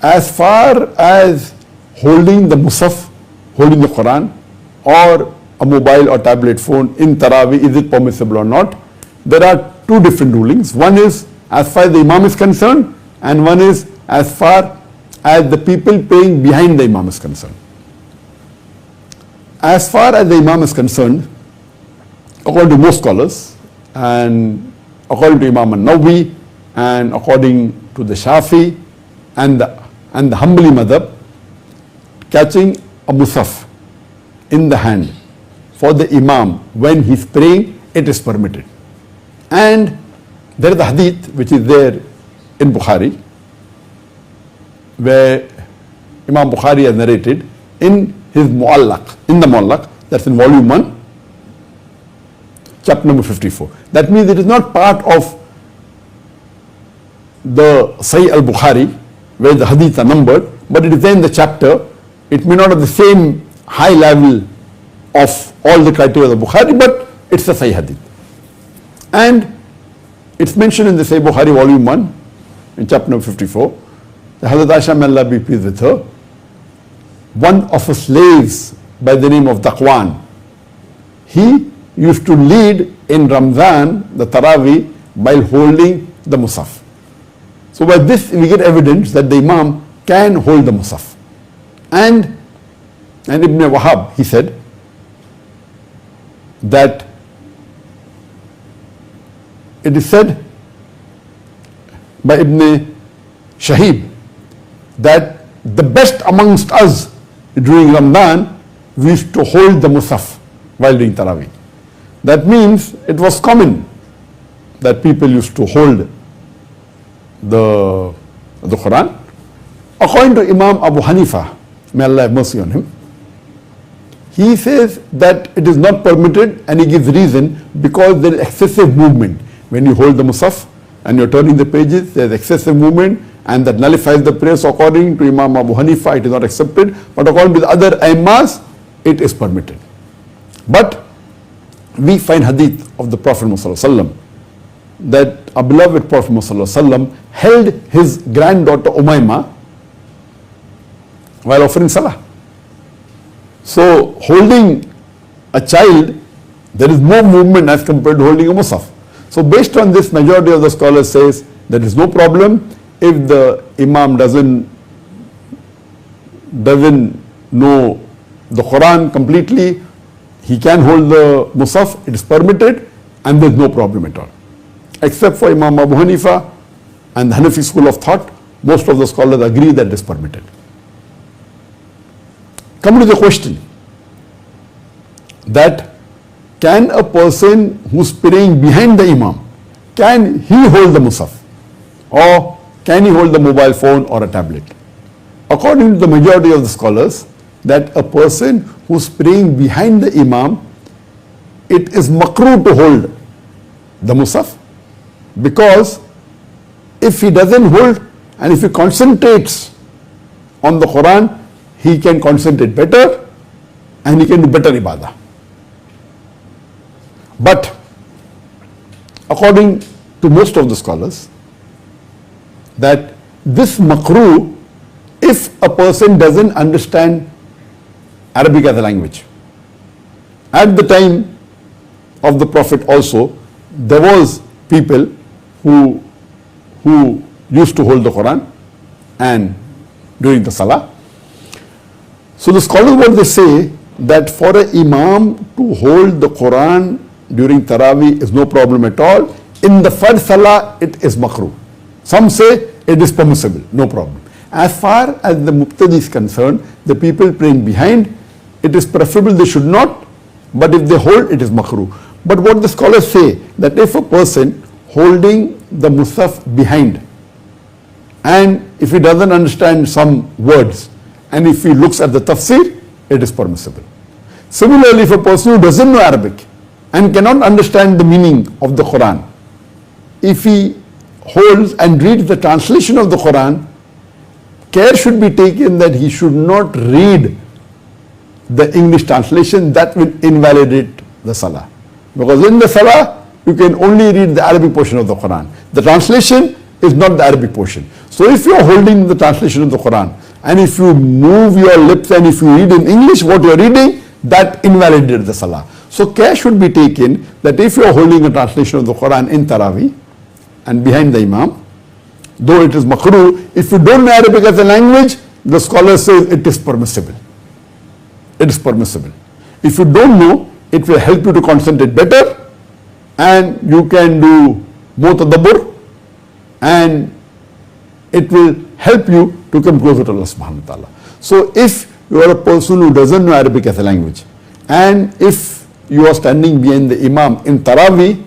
as far as holding the Musaf, holding the Quran, or a mobile or tablet phone in Taraweeh, is it permissible or not? There are two different rulings. One is as far as the Imam is concerned, and one is as far as the people praying behind the Imam is concerned. As far as the Imam is concerned, according to most scholars, and according to Imam al-Nawawi, and according to the Shafi and the Hanbali madhab, catching a Musaf in the hand for the Imam when he is praying, it is permitted. And there is a hadith which is there in Bukhari, where Imam Bukhari has narrated in his Mu'allaq, in the Mu'allaq, that's in volume 1, chapter number 54. That means it is not part of the Sahih al-Bukhari, where the hadiths are numbered, but it is there in the chapter. It may not have the same high level of all the criteria of the Bukhari, but it's a Sahih hadith. And it's mentioned in the Sahih Bukhari, volume 1, in chapter number 54, that Hazrat Aisha, may Allah be pleased with her, one of her slaves by the name of Daqwan, he used to lead in Ramzan, the Taraweeh, while holding the Musaf. So by this we get evidence that the Imam can hold the Musaf. And Ibn Wahab, he said that it is said by Ibn Shahib that the best amongst us during Ramadan, we used to hold the Musaf while doing Taraweeh. That means it was common that people used to hold the Quran. According to Imam Abu Hanifa, may Allah have mercy on him, he says that it is not permitted, and he gives reason because there is excessive movement. When you hold the Musaf and you're turning the pages, there is excessive movement, and that nullifies the prayer. So according to Imam Abu Hanifa, it is not accepted, but according to the other Aimmas, it is permitted. But we find hadith of the Prophet ﷺ that a beloved Prophet ﷺ held his granddaughter Umayma while offering salah. So holding a child, there is more movement as compared to holding a Musaf. So based on this, majority of the scholars says there is no problem if the Imam doesn't know the Quran completely. He can hold the Musaf, it is permitted, and there is no problem at all. Except for Imam Abu Hanifa and the Hanafi school of thought, most of the scholars agree that it is permitted. Coming to the question that can a person who's praying behind the Imam, can he hold the Musaf, or can he hold the mobile phone or a tablet? According to the majority of the scholars, that a person who's praying behind the Imam, it is makruh to hold the Musaf, because if he doesn't hold and if he concentrates on the Quran, he can concentrate better and he can do better ibadah. But according to most of the scholars, that this makruh, if a person doesn't understand Arabic as a language. At the time of the Prophet also, there was people who used to hold the Quran and during the Salah. So the scholars, what they say, that for an Imam to hold the Quran during Taraweeh is no problem at all. In the first Salah, it is makruh. Some say it is permissible, no problem. As far as the Muqtadi is concerned, the people praying behind, it is preferable they should not, but if they hold, it is makruh. But what the scholars say, that if a person holding the Musaf behind, and if he doesn't understand some words, and if he looks at the tafsir, it is permissible. Similarly, if a person who doesn't know Arabic and cannot understand the meaning of the Quran, if he holds and reads the translation of the Quran, care should be taken that he should not read the English translation. That will invalidate the Salah. Because in the Salah, you can only read the Arabic portion of the Quran. The translation is not the Arabic portion. So if you are holding the translation of the Quran and if you move your lips and if you read in English what you are reading, that invalidated the salah. So care should be taken that if you are holding a translation of the Quran in Taraweeh and behind the Imam, though it is makruh, if you don't know Arabic as a language, the scholar says it is permissible. It is permissible. If you don't know, it will help you to concentrate better and you can do more tadabbur and it will help you to come closer to Allah subhanahu wa ta'ala. So if you are a person who doesn't know Arabic as a language and if you are standing behind the Imam in Taraweeh,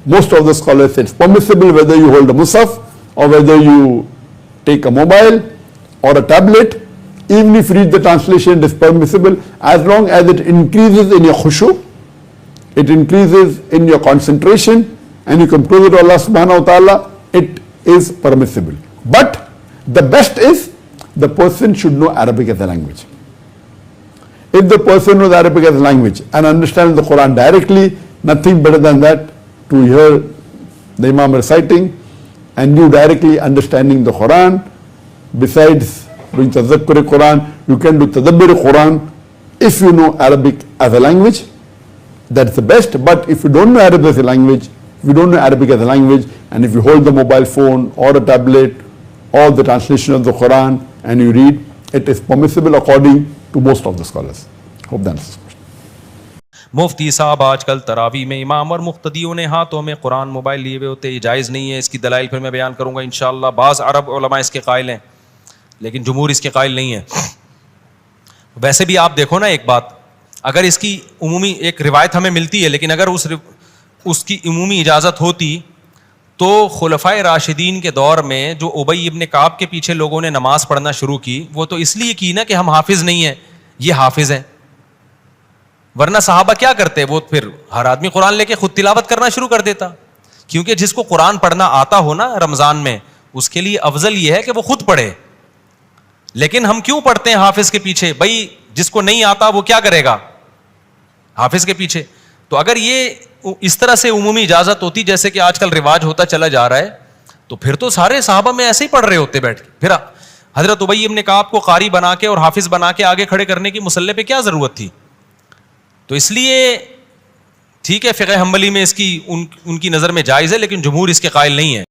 most of the scholars say it's permissible whether you hold a mushaf or whether you take a mobile or a tablet. Even if you read the translation, it is permissible as long as it increases in your khushu, it increases in your concentration and you come closer to Allah subhanahu wa ta'ala, it is permissible. But the best is the person should know Arabic as a language. If the person knows Arabic as a language and understands the Quran directly, nothing better than that to hear the Imam reciting and you directly understanding the Quran. Besides doing tazakkur Quran, you can do tadabbur Quran if you know Arabic as a language. That's the best. But if you don't know Arabic as a language, and if you hold the mobile phone or a tablet or the translation of the Quran and you read, it is permissible according to most of the scholars. Hope that answers the question. मुफ्ती साहब आजकल तरावी में इमाम और मुक्तदियों ने हाथों में Quran mobile लिए हुए होते, ये जायज़ नहीं है। इसकी दलाइल फिर मैं बयान करूँगा इंशाअल्लाह। बाज़ अरब उलमा इसके कायल हैं लेकिन जमहूर इसके कायल नहीं है। वैसे भी आप देखो ना, एक बात, अगर इसकी उमूमी एक रिवायत हमें मिलती है लेकिन अगर उसकी उमूमी इजाज़त होती तो खुलफाए राशिदीन के दौर में जो उबई इब्न काब के पीछे लोगों ने नमाज पढ़ना शुरू की वो तो इसलिए की ना कि हम हाफिज़ नहीं हैं, ये हाफिज़ हैं। वरना सहाबा क्या करते, वो फिर हर आदमी कुरान लेके खुद तिलावत करना शुरू कर देता, क्योंकि जिसको कुरान पढ़ना आता हो ना रमज़ान में, उसके लिए अफजल ये है कि वो खुद पढ़े। लेकिन हम क्यों पढ़ते हैं हाफिज़ के पीछे? भाई जिसको नहीं आता वो क्या करेगा हाफिज़ के पीछे? तो अगर ये इस तरह से उमूमी इजाज़त होती जैसे कि आजकल रिवाज होता चला जा रहा है, तो फिर तो सारे सहाबा में ऐसे ही पढ़ रहे होते बैठ के। फिर हजरत उबई इब्न काब को कारी बना के और हाफिज़ बना के आगे खड़े करने की मुसल्ले पे क्या ज़रूरत थी? तो इसलिए ठीक है, फ़िक़्ह हम्बली में इसकी उनकी नज़र में जायज़ है लेकिन जमहूर इसके कायल नहीं है।